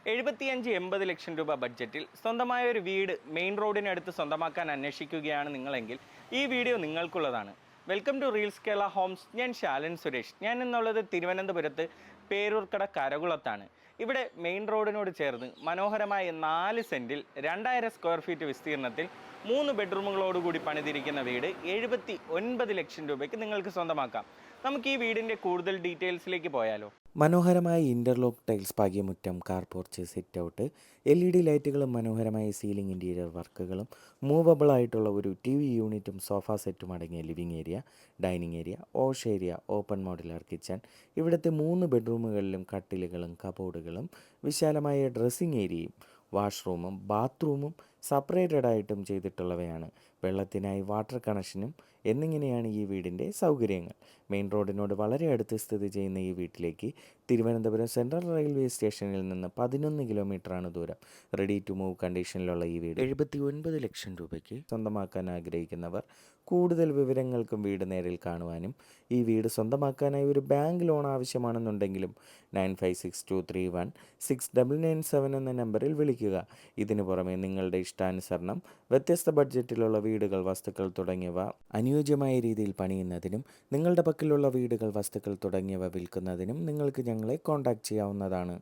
75-80 ലക്ഷം രൂപ ബഡ്ജറ്റിൽ സ്വന്തമായ ഒരു വീട് മെയിൻ റോഡിനടുത്ത് സ്വന്തമാക്കാൻ അന്വേഷിക്കുകയാണ് നിങ്ങളെങ്കിൽ ഈ വീഡിയോ നിങ്ങൾക്കുള്ളതാണ്. Welcome to reels Kerala homes. ഞാൻ ശാലൻ സുരേഷ്. ഞാൻ എന്നുള്ളത് തിരുവനന്തപുരത്ത് പേരൂർക്കട കരകുളത്താണ്. ഇവിടെ മെയിൻ റോഡിനോട് ചേർന്ന് മനോഹരമായ 4 സെൻറ്റിൽ 2000 സ്ക്വയർ ഫീറ്റ് വിസ്തീർണത്തിൽ 3 ബെഡ്റൂമുകളോടുകൂടി പണിതിരിക്കുന്ന വീട് 79 ലക്ഷം രൂപയ്ക്ക് നിങ്ങൾക്ക് സ്വന്തമാക്കാം. നമുക്ക് ഈ വീടിൻ്റെ കൂടുതൽ ഡീറ്റെയിൽസിലേക്ക് പോയാലോ. മനോഹരമായ ഇൻ്റർലോക്ക് ടൈൽസ് പാകിയ മുറ്റം, car porch, sit out, LED ലൈറ്റുകളും മനോഹരമായ സീലിംഗ് ഇൻറ്റീരിയർ വർക്കുകളും, മൂവബിൾ ആയിട്ടുള്ള ഒരു TV യൂണിറ്റും സോഫ സെറ്റും അടങ്ങിയ living area, dining area, wash area, open modular kitchen. ഇവിടുത്തെ 3 ബെഡ്റൂമുകളിലും കട്ടിലുകളും കബോർഡുകളും വിശാലമായ ഡ്രസ്സിംഗ് ഏരിയയും വാഷ്റൂമും ബാത്റൂമും സെപ്പറേറ്റഡ് ആയിട്ടും ചെയ്തിട്ടുള്ളവയാണ്. വെള്ളത്തിനായി വാട്ടർ കണക്ഷനും എന്നിങ്ങനെയാണ് ഈ വീടിൻ്റെ സൗകര്യങ്ങൾ. മെയിൻ റോഡിനോട് വളരെ അടുത്ത് സ്ഥിതി ചെയ്യുന്ന ഈ വീട്ടിലേക്ക് തിരുവനന്തപുരം സെൻട്രൽ റെയിൽവേ സ്റ്റേഷനിൽ നിന്ന് 11 കിലോമീറ്ററാണ് ദൂരം. റെഡി ടു മൂവ് കണ്ടീഷനിലുള്ള ഈ വീട് 79 ലക്ഷം രൂപയ്ക്ക് സ്വന്തമാക്കാൻ ആഗ്രഹിക്കുന്നവർ കൂടുതൽ വിവരങ്ങൾക്കും വീട് നേരിൽ കാണുവാനും ഈ വീട് സ്വന്തമാക്കാനായി ഒരു ബാങ്ക് ലോൺ ആവശ്യമാണെന്നുണ്ടെങ്കിലും 9562316997 എന്ന നമ്പറിൽ വിളിക്കുക. ഇതിനു പുറമെ നിങ്ങളുടെ ഇഷ്ടാനുസരണം വ്യത്യസ്ത ബഡ്ജറ്റിലുള്ള വീടുകൾ, വസ്തുക്കൾ തുടങ്ങിയവ അനുയോജ്യമായ രീതിയിൽ പണിയുന്നതിനും നിങ്ങളുടെ പക്കലുള്ള വീടുകൾ, വസ്തുക്കൾ തുടങ്ങിയവ വിൽക്കുന്നതിനും നിങ്ങൾക്ക് ഞങ്ങളെ കോൺടാക്റ്റ് ചെയ്യാവുന്നതാണ്.